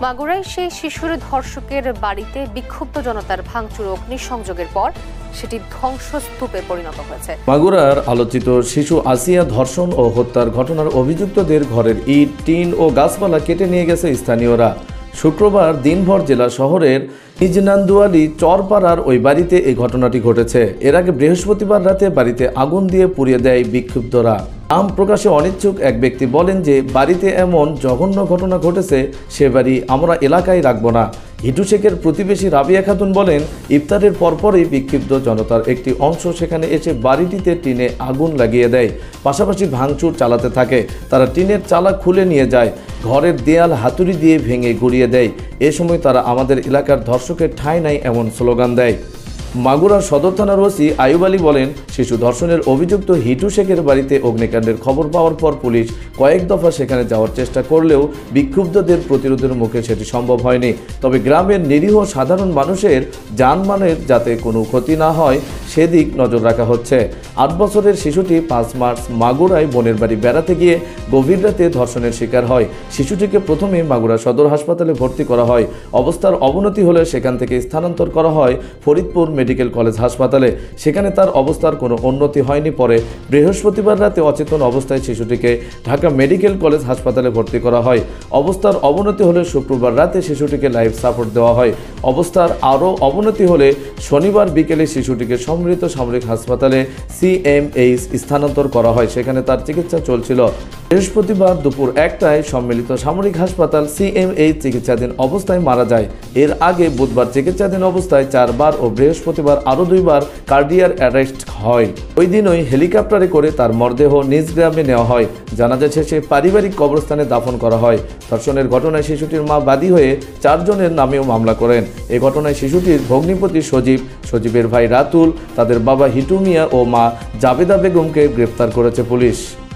মাগুরায় সেই শিশুর ধর্ষকের বাড়িতে বিক্ষুব্ধ জনতার ভাঙচুর ও অগ্নিসংযোগের পর সেটি ধ্বংসস্তূপে পরিণত হয়েছে। মাগুরার আলোচিত শিশু আসিয়া ধর্ষণ ও হত্যার ঘটনার অভিযুক্তদের ঘরের ইট, টিন ও গাছপালা কেটে নিয়ে গেছে স্থানীয়রা। শুক্রবার দিনভর জেলা শহরের ইজনান্দুয়ালি চরপাড়ার ওই বাড়িতে এই ঘটনাটি ঘটেছে। এর আগে বৃহস্পতিবার রাতে বাড়িতে আগুন দিয়ে পুড়িয়ে দেয় বিক্ষুব্ধরা। নাম প্রকাশে অনিচ্ছুক এক ব্যক্তি বলেন যে বাড়িতে এমন জঘন্য ঘটনা ঘটেছে সে বাড়ি আমরা এলাকায় রাখব না। হিটু শেখের প্রতিবেশী রাবিয়া খাতুন বলেন, ইফতারের পরপরই বিক্ষুব্ধ জনতার একটি অংশ সেখানে এসে বাড়িটিতে টিনে আগুন লাগিয়ে দেয়, পাশাপাশি ভাঙচুর চালাতে থাকে। তারা টিনের চালা খুলে নিয়ে যায়, ঘরের দেয়াল হাতুড়ি দিয়ে ভেঙে গুড়িয়ে দেয়। এ সময় তারা আমাদের এলাকার ধর্ষকের ঠাঁই নাই এমন স্লোগান দেয়। মাগুরার সদর থানার ওসি আয়ুব আলী বলেন, শিশু ধর্ষণের অভিযুক্ত হিটু শেখের বাড়িতে অগ্নিকাণ্ডের খবর পাওয়ার পর পুলিশ কয়েক দফা সেখানে যাওয়ার চেষ্টা করলেও বিক্ষুব্ধদের প্রতিরোধের মুখে সেটি সম্ভব হয়নি। তবে গ্রামের নিরীহ সাধারণ মানুষের জানমালের যাতে কোনো ক্ষতি না হয় সেদিক নজর রাখা হচ্ছে। ৮ বছরের শিশুটি 5 মার্চ মাগুরায় বোনের বাড়ি বেড়াতে গিয়ে গভীর রাতে ধর্ষণের শিকার হয়। শিশুটিকে প্রথমে মাগুরা সদর হাসপাতালে ভর্তি করা হয়। অবস্থার অবনতি হলে সেখান থেকে স্থানান্তর করা হয় ফরিদপুর মেডিকেল কলেজ হাসপাতালে। সেখানে তার অবস্থার কোনো উন্নতি হয়নি। পরে বৃহস্পতিবার রাতে অচেতন অবস্থায় শিশুটিকে ঢাকা মেডিকেল কলেজ হাসপাতালে ভর্তি করা হয়। অবস্থার অবনতি হলে শুক্রবার রাতে শিশুটিকে লাইফ সাপোর্ট দেওয়া হয়। অবস্থার আরও অবনতি হলে শনিবার বিকেলে শিশুটিকে সম্মিলিত সামরিক হাসপাতালে CMH স্থানান্তর করা হয়। সেখানে তার চিকিৎসা চলছিল। বৃহস্পতিবার দুপুর 1টায় সম্মিলিত সামরিক হাসপাতাল CMH চিকিৎসাধীন অবস্থায় মারা যায়। এর আগে বুধবার চিকিৎসাধীন অবস্থায় 4 বার ও বৃহস্পতিবার আরও 2 বার কার্ডিয়াক অ্যারেস্ট হয়। ওই দিনই হেলিকপ্টারে করে তার মরদেহ নিজ গ্রামে নেওয়া হয়। জানাজা শেষে পারিবারিক কবরস্থানে দাফন করা হয়। ধর্ষণের ঘটনায় শিশুটির মা বাদী হয়ে 4 জনের নামেও মামলা করেন। এ ঘটনায় শিশুটির ভগ্নিপতি সজীব, সজীবের ভাই রাতুল, তাদের বাবা হিটু মিয়া ও মা জাবেদা বেগমকে গ্রেপ্তার করেছে পুলিশ।